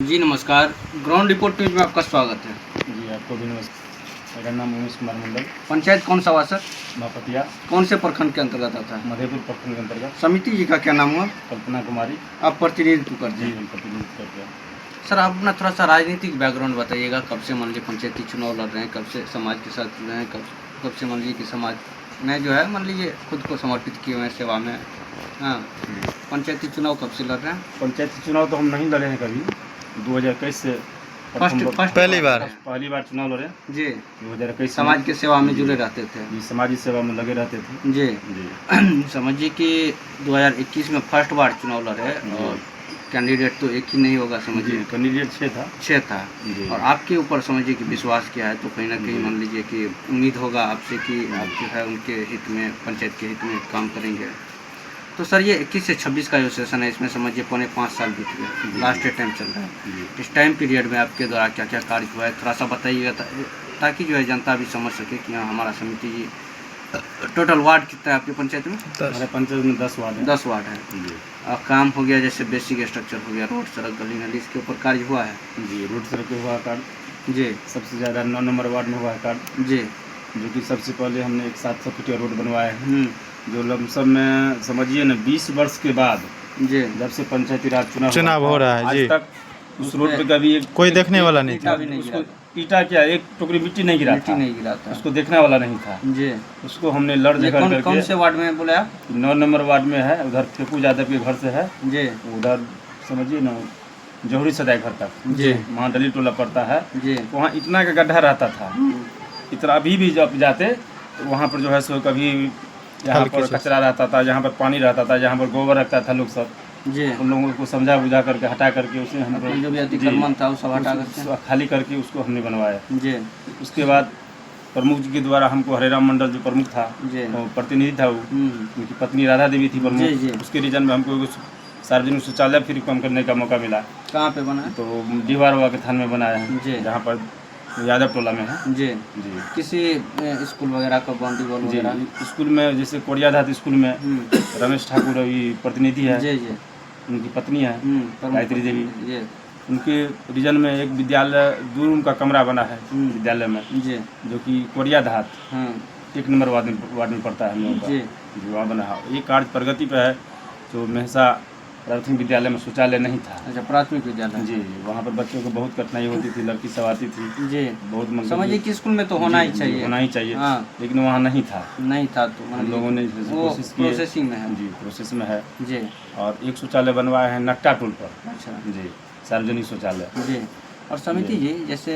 जी नमस्कार, ground report news में आपका स्वागत है। जी, आपको भी नमस्कार। मेरा नाम उमेश कुमार मंडल। पंचायत कौन सा हुआ सर? भापतिया, कौन से प्रखंड के अंतर्गत आता है? मधेपुर प्रखंड के अंतर्गत। समिति जी का क्या नाम हुआ? कल्पना कुमारी। आप प्रतिनिधित्व करते जी, हैं? हम प्रतिनिधित्व करते हैं। सर आप अपना थोड़ा सा राजनीतिक बैकग्राउंड बताइएगा। कब से मान लीजिए पंचायती चुनाव लड़ रहे हैं, कब से समाज के साथ जुड़े हैं, कब से मान लीजिए कि समाज ने जो है मान लीजिए खुद को समर्पित किए हुए हैं सेवा में। हाँ, पंचायती चुनाव कब से लड़ रहे हैं? पंचायती चुनाव तो हम नहीं लड़े हैं कभी। 2021 से फर्स्ट पहली बार पहली बार चुनाव लड़े। जी, 2021 समाज की सेवा में जुड़े रहते थे। जी, समाजी सेवा में लगे रहते थे। जी जी, समझिए कि 2021 में फर्स्ट बार चुनाव लड़े और कैंडिडेट तो एक ही नहीं होगा, जी, समझिए कैंडिडेट 6 था। 6 था। जी, और आपके ऊपर समझिए कि विश्वास किया है, तो कहीं ना कहीं मान लीजिए कि उम्मीद होगा आपसे कि आप जो है उनके हित में, पंचायत के हित में काम करेंगे। तो सर ये 21 से 26 का जो सेशन है, इसमें समझिए 5.25 साल बीत गए, लास्ट टाइम चल रहा है। जी। इस टाइम पीरियड में आपके द्वारा क्या क्या कार्य हुआ है, थोड़ा सा बताइएगा ताकि जो है जनता भी समझ सके कि हाँ हमारा समिति जी। टोटल वार्ड कितना है आपकी पंचायत में? हमारे पंचायत में 10 वार्ड है। 10 वार्ड है। जी, काम हो गया जैसे बेसिक स्ट्रक्चर हो गया, रोड सड़क गली नाली, इसके ऊपर कार्य हुआ है? जी, रोड सड़क पे हुआ कार्ड। जी सबसे ज़्यादा 9 नंबर वार्ड में हुआ है कार्ड, जी। जो कि सबसे पहले हमने एक 700 फीट का रोड बनवाया है। जो लमसम में समझिए ना 20 वर्ष के बाद जी। जब से पंचायती राज चुनाव हो रहा है आज जी। तक उस रोड पे कभी एक कोई देखने वाला नहीं ईंटा था। भी नहीं गिरा उसको ईटा क्या एक टुकड़ी मिट्टी नहीं गिरा मिट्टी था, नहीं गिरा था। उसको देखने वाला नहीं था। जी। उसको हमने लड़ ये झगड़ कौन से करके वार्ड में बोले आप? 9 नंबर वार्ड में है, उधर फेकू यादव के घर से है, जी उधर समझिए ना जौहरी सदाई घर तक, जी वहाँ डली टोला पड़ता है। जी। वहाँ इतना का गड्ढा रहता था, इतना अभी भी जब जाते तो वहाँ पर जो है सो कभी यहाँ हल्के पर से कचरा रहता था, यहाँ पर पानी रहता था, यहाँ पर गोबर रखता था लोग सब। जी। उन लोगों को समझा बुझा करके हटा करके उसे हम अपना जो भी अतिक्रमण था वो सब हटा करके। उसको खाली करके उसको हमने बनवाया। जी उसके बाद प्रमुख जी के द्वारा हमको हरेराम मंडल जो प्रमुख था, जी। वो प्रतिनिधि था, वो उनकी पत्नी राधा देवी थी जी, प्रमुख। जी। उसके रीजन में हमको सार्वजनिक शौचालय फ्री काम करने का मौका मिला। कहाँ पे बना है? तो दीवार बाबा के थान में बनाया जी। है, जहाँ पर यादव टोला में है। जी। जी किसी स्कूल वगैरह का बाउंड्री वॉल जी, वगैरह? स्कूल में जैसे कोरियाधात स्कूल में रमेश ठाकुर अभी प्रतिनिधि है, जी जी। उनकी पत्नी है प्रमुख गायत्री देवी। जी उनके रीजन में एक विद्यालय दूर उनका कमरा बना है विद्यालय में, जी। जो कि कोरियाधात हाँ 1 नंबर वार्ड में पड़ता है हम लोगों का। जी। जो वहाँ बना है, ये कार्य प्रगति पे है। जो मेहसा प्राथमिक विद्यालय में शौचालय नहीं था। अच्छा, प्राथमिक विद्यालय। जी, वहाँ पर बच्चों को बहुत कठिनाई होती थी, लड़की सब आती थी, जी। बहुत मतलब समझिए कि स्कूल में तो होना ही जी, चाहिए। होना ही चाहिए। हाँ। लेकिन वहाँ नहीं था, नहीं था तो हम लोगों ने वो कोशिश की। प्रोसेसिंग में है। जी, प्रोसेस में है। जी। और एक शौचालय बनवाया है नक्टा टोल पर। अच्छा जी, सार्वजनिक शौचालय। जी। और समिति जी जैसे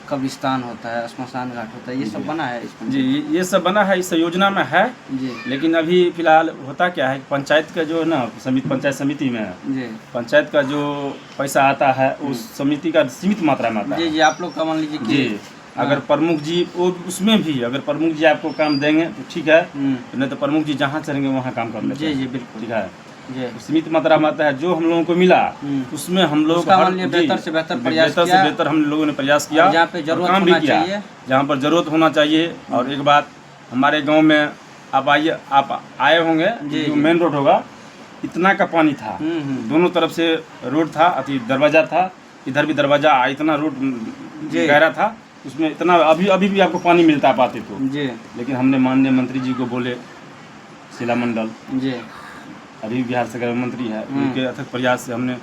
कब्रिस्तान होता है, श्मशान घाट होता है, ये सब बना है इसमें? जी, ये सब बना है, इस योजना में है। जी लेकिन अभी फिलहाल होता क्या है, पंचायत का जो है ना पंचायत समिति में जी पंचायत का जो पैसा आता है उस समिति का सीमित मात्रा में आता जी है। जी। आप लोग का मान लीजिए कि जी, अगर प्रमुख जी वो उसमें भी अगर प्रमुख जी आपको काम देंगे तो ठीक है, नहीं तो प्रमुख जी जहाँ चलेंगे वहाँ काम कर लेते जी हैं। जी बिल्कुल। ठीक है, जी। सीमित मात्रा में आता है। जो हम लोगों को मिला उसमें हम लोग उसका मान लीजिए बेहतर से बेहतर प्रयास बेहतर से किया। बेहतर हम लोगों ने प्रयास किया, और जहाँ पे और जरूरत काम भी होना किया चाहिए। जहाँ पर जरूरत होना चाहिए। और एक बात, हमारे गांव में आप आइए, आप आए होंगे, जी, जो जी। मेन रोड होगा इतना का पानी था, दोनों तरफ से रोड था, अति दरवाजा था, इधर भी दरवाजा, इतना रोड जी। गहरा था, उसमें इतना अभी भी आपको पानी मिलता पाते तो। जी लेकिन हमने माननीय मंत्री जी को बोले, शीला मंडल जी अभी बिहार सरकार में मंत्री है, उनके अथक प्रयास से हमने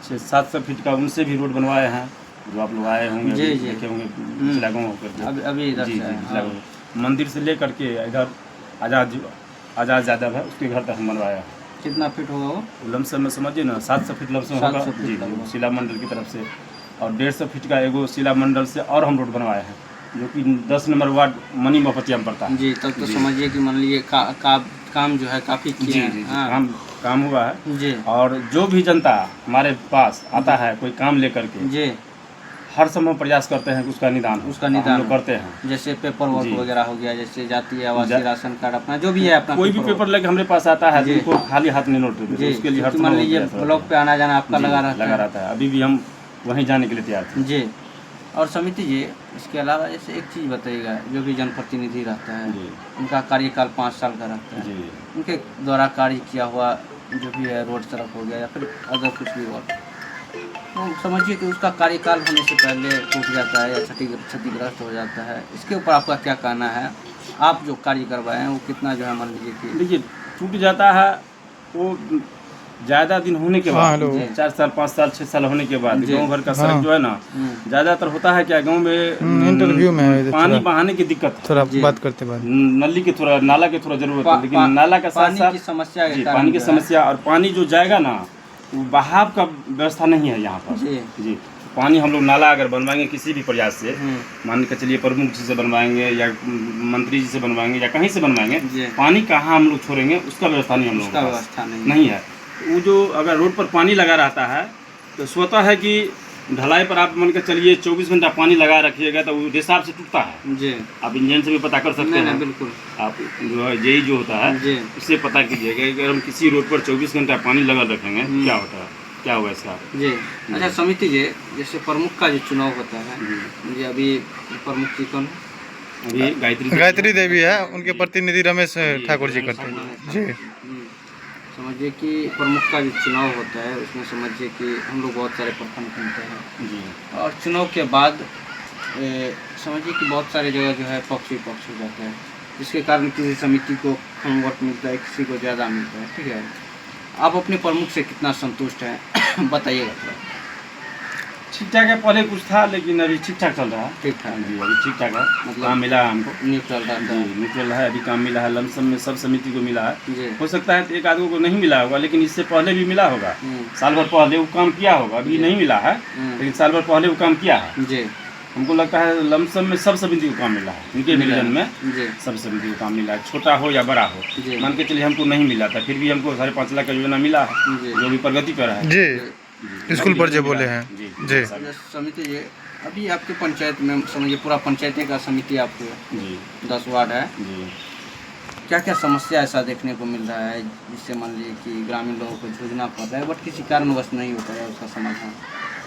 600-700 फीट का उनसे भी रोड बनवाए हैं, जो आप लोग आए होंगे, जी, अभी जी। देखे होंगे पिछला गाँव होकर के। अभी इधर जी से जी, है, पिछला हाँ। गाँव मंदिर से लेकर के इधर आज़ाद यादव है, उसके घर तक हम बनवाया। कितना फीट होगा वो? लमसम में समझिए ना 700 फीट लमसम होगा। 700 फीट जी का होगा। शीला मंडल की तरफ से, और 150 फीट का एगो शीला मंडल से और हम रोड बनवाए हैं, जो कि 10 नंबर वार्ड मनी मपतिया में पड़ता है। जी, तब तो समझिए कि मान लीजिए काम जो है काफ़ी जी किए जी, हैं। हाँ। काम हुआ है। जी और जो भी जनता हमारे पास आता है कोई काम लेकर के, जी। हर समय प्रयास करते हैं कि उसका निदान हो। उसका हम निदान लोग हो। करते हैं। जैसे पेपर वर्क जी। वगैरह हो गया, जैसे जातीय आवासीय राशन कार्ड, अपना जो भी है अपना कोई भी पेपर लेके हमारे पास आता है तो जी। उनको खाली हाथ नहीं लौटते थे, जी, उसके लिए हर क्योंकि मान समय लीजिए प्रयास रहता ब्लॉक है। पे आना जाना आपका जी, लगा लगा रहता है। अभी भी हम वहीं जाने के लिए तैयार थे। जी। और समिति जी इसके अलावा जैसे एक चीज़ बताइएगा, जो भी जनप्रतिनिधि रहता है जी उनका कार्यकाल 5 साल का रहता है, जी, उनके द्वारा कार्य किया हुआ जो भी है रोड सड़क हो गया या फिर अदर कुछ भी हुआ, तो समझिए कि उसका कार्यकाल होने से पहले टूट जाता है या क्षतिग्रस्त हो जाता है, इसके ऊपर आपका क्या कहना है? आप जो कार्य करवाए हैं वो कितना जो है मान लीजिए कि देखिए टूट जाता है वो ज़्यादा दिन होने के बाद, 4 साल 5 साल 6 साल होने के बाद गांव भर का सड़क जो है ना, ज़्यादातर होता है क्या गांव में इंटरव्यू में पानी बहाने की दिक्कत है, थोड़ा बात करते बाद नली की थोड़ा नाला की थोड़ा जरूरत है, लेकिन नाला का साथ पानी साथ की समस्या के कारण पानी की जो है। समस्या, और पानी जो जाएगा ना वो बहाव का व्यवस्था नहीं है यहाँ पर जी। पानी हम लोग नाला अगर बनवाएंगे किसी भी प्रयास से, मान के चलिए प्रमुख जी से बनवाएंगे या मंत्री जी से बनवाएंगे या कहीं से बनवाएंगे, पानी कहाँ हम लोग छोड़ेंगे उसका व्यवस्था नहीं हम लोग का व्यवस्था नहीं है। वो जो अगर रोड पर पानी लगा रहता है तो स्वतः है कि ढलाई पर आप मान के चलिए 24 घंटा पानी लगा रखिएगा तो वो हिसाब से टूटता है जी। आप इंजन से भी पता कर सकते हैं, बिल्कुल आप जो है जेई जो होता है उससे पता कीजिएगा कि अगर हम किसी रोड पर 24 घंटा पानी लगा रखेंगे क्या होता है, क्या होगा इसका जी। अच्छा समिति जी, जैसे प्रमुख का जो चुनाव होता है जी, अभी प्रमुख जी कौन? अभी गायत्री देवी है, उनके प्रतिनिधि रमेश ठाकुर जी करते हैं जी। समझिए कि प्रमुख का जो चुनाव होता है उसमें समझिए कि हम लोग बहुत सारे प्रखंड घूमते हैं जी, और चुनाव के बाद समझिए कि बहुत सारे जगह जो है पक्ष विपक्ष हो जाता है, जिसके कारण किसी समिति को कम वोट मिलता है, किसी को ज़्यादा मिलता है। ठीक है, आप अपने प्रमुख से कितना संतुष्ट हैं बताइएगा थोड़ा। ठीक ठाक है, पहले कुछ था लेकिन अभी ठीक ठाक चल रहा है। ठीक ठाक जी अभी ठीक ठाक है, मतलब काम मिला है हमको, न्यूट्रल रहता है न्यूट्रल है, अभी काम मिला है, लमसम में सब समिति को मिला है। जी। हो सकता है एक आदमी को नहीं मिला होगा लेकिन इससे पहले भी मिला होगा, साल भर पहले वो काम किया होगा, अभी नहीं मिला है लेकिन साल भर पहले वो काम किया है जी। हमको लगता है लमसम में सब समिति को काम मिला है, उनके डिवीजन में जी। सब समिति को काम मिला है, छोटा हो या बड़ा हो। मान के चलिए हमको नहीं मिला था फिर भी हमको 5.5 लाख का योजना मिला है जो भी प्रगति पर है जी। स्कूल पर जो बोले हैं जी। समिति जी, अभी आपके पंचायत में समझिए पूरा पंचायत का समिति आपको जी 10 वार्ड है जी। क्या क्या समस्या ऐसा देखने को मिल रहा है जिससे मान लीजिए कि ग्रामीण लोगों को जूझना पड़ रहा है बट किसी कारणवश नहीं होता है उसका समाधान?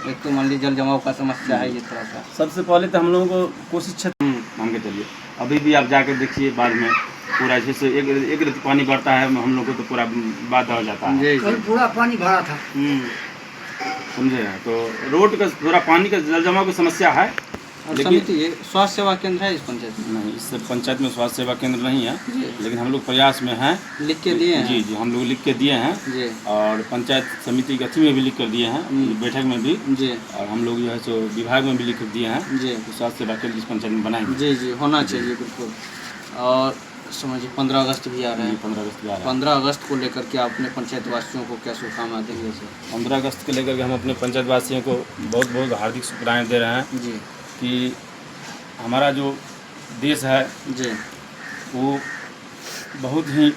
एक तो मान लीजिए जल जमाव का समस्या है, ये थोड़ा सा सबसे पहले तो हम लोगों को कोशिश क्षेत्र मान के चलिए, अभी भी आप जाकर देखिए बाद में पूरा जैसे एक रत्ती पानी बढ़ता है हम लोग को तो पूरा बाधा हो जाता है, पूरा पानी भरा था समझे। तो रोड का थोड़ा पानी का जल जमाव की समस्या है। और समिति ये स्वास्थ्य सेवा केंद्र है इस पंचायत में? नहीं, इस पंचायत में स्वास्थ्य सेवा केंद्र नहीं है लेकिन हम लोग प्रयास में हैं, लिख के दिए हैं जी जी, हम लोग लिख के दिए हैं जी, और पंचायत समिति के अथी में भी लिख कर दिए हैं, बैठक में भी जी, और हम लोग जो है सो विभाग में भी लिख कर दिए हैं जी, तो स्वास्थ्य सेवा केंद्र इस पंचायत में बनाएंगे जी जी, होना चाहिए बिल्कुल। और समझिए 15 अगस्त भी आ रहा है, 15 अगस्त भी आ रहा है। 15 अगस्त को लेकर के आप अपने पंचायत वासियों को क्या शुभकामना देंगे सर? 15 अगस्त को लेकर के हम अपने पंचायत वासियों को बहुत बहुत हार्दिक शुभकामनाएं दे रहे हैं जी कि हमारा जो देश है जी वो बहुत ही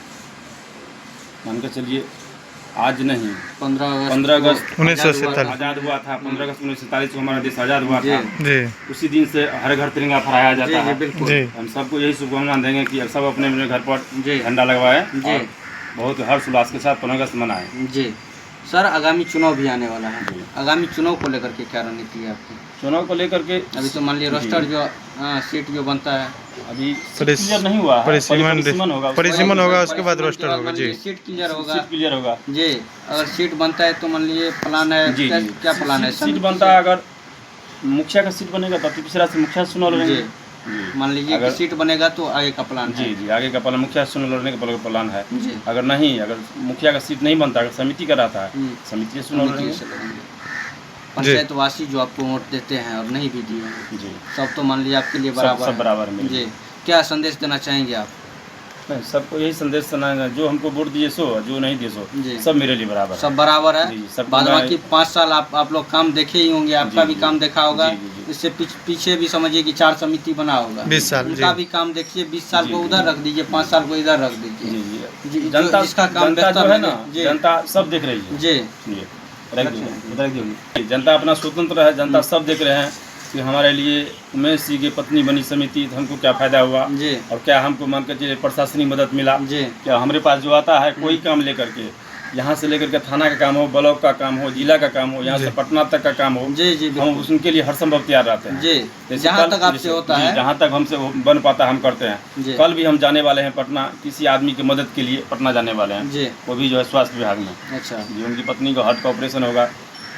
मान के चलिए आज नहीं 15 अगस्त 1947 आज़ाद हुआ था, 15 अगस्त 1947 को हमारा देश आज़ाद हुआ था जी। उसी दिन से हर घर तिरंगा फहराया जाता है। बिल्कुल जी। हम सबको यही शुभकामना देंगे कि सब अपने अपने घर पर जी झंडा लगवाएं जी और बहुत हर्ष उल्लास के साथ 15 अगस्त मनाएं। जी। सर आगामी चुनाव भी आने वाला है, जी। आगामी चुनाव को लेकर के क्या रणनीति है आपकी? चुनाव को लेकर के अभी तो मान लीजिए रोस्टर जो सीट जो बनता है अभी परिस- क्लियर नहीं हुआ है, परिसीमन होगा, परिसीमन होगा उसके बाद रोस्टर मान होगा लीजिए जी। सीट क्लियर होगा सीट क्लियर होगा जी। अगर सीट बनता है तो मान लीजिए प्लान है जी जी। क्या प्लान है? सीट बनता है, अगर मुखिया का सीट बनेगा तो तीसरा से मुखिया चुनाव लड़ेंगे जी। जी। मान लीजिए कि अगर- सीट बनेगा तो आगे का प्लान है जी जी, आगे का प्लान मुखिया चुनाव लड़ने का प्लान है। जी। अगर नहीं, अगर मुखिया का सीट नहीं बनता, अगर समिति का रहता है समिति से चुनाव समिति लड़ेंगे से लड़ेंगे। पंचायतवासी जो आपको वोट देते हैं और नहीं भी दिए हैं जी, सब तो मान लीजिए आपके लिए बराबर सब है। बराबर मिलेंगे। जी। क्या संदेश देना चाहेंगे आप? नहीं, सबको यही संदेश देना है, जो हमको वोट दिए सो, जो नहीं दिए सो, जी। सब मेरे लिए बराबर है। सब बराबर है। जी, सबको बाद मैं- बाकी 5 साल आप लोग काम देखे ही होंगे, आपका जी, भी जी। काम देखा होगा। जी, जी, जी। इससे पीछे भी समझिए कि 4 समिति बना होगा, 20 साल उनका जी। भी काम देखिए। 20 साल जी, को जी, उधर जी। रख दीजिए, 5 साल को इधर रख जी दीजिए। जी, जी, जनता जिसका काम जनता जो बेहतर है ना, जी। जनता सब देख रही है जी ये रख दीजिए। जनता अपना स्वतंत्र है, जनता सब देख रहे हैं कि हमारे लिए उमेश जी की पत्नी बनी समिति तो हमको क्या फायदा हुआ जी और क्या हमको मान कर चलिए प्रशासनिक मदद मिला। जी क्या हमारे पास जो आता है कोई काम लेकर के, यहाँ से लेकर के थाना का काम हो, ब्लॉक का काम हो, जिला का काम हो, यहाँ से पटना तक का काम हो, जी जी हम बिल्कुल। उनके लिए हर संभव तैयार रहते हैं। जी जैसे जहाँ कल- तक आपसे जैसे- होता जी, है। जहाँ तक हमसे बन पाता है हम करते हैं। जी कल भी हम जाने वाले हैं पटना, किसी आदमी की मदद के लिए पटना जाने वाले हैं, जी वो भी जो है स्वास्थ्य विभाग में। अच्छा जी, उनकी पत्नी को हार्ट का ऑपरेशन होगा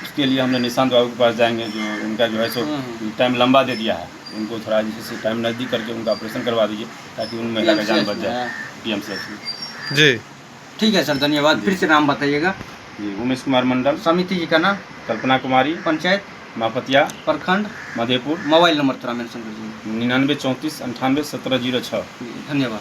उसके लिए हमने निशांत बाबू के पास जाएंगे, जो उनका जो है सो टाइम लंबा दे दिया है, उनको थोड़ा जैसे टाइम नज़दीक करके उनका ऑपरेशन करवा दीजिए ताकि उन महिला का जान बच जाए। PMCH में। जी ठीक है सर, धन्यवाद। फिर से नाम बताइएगा। जी, उमेश कुमार मंडल। समिति जी का नाम? कल्पना कुमारी। पंचायत? मापतिया। प्रखंड? मधेपुर। मोबाइल नंबर थोड़ा मेंशन कर दीजिए। 99 34 98 17 06। धन्यवाद।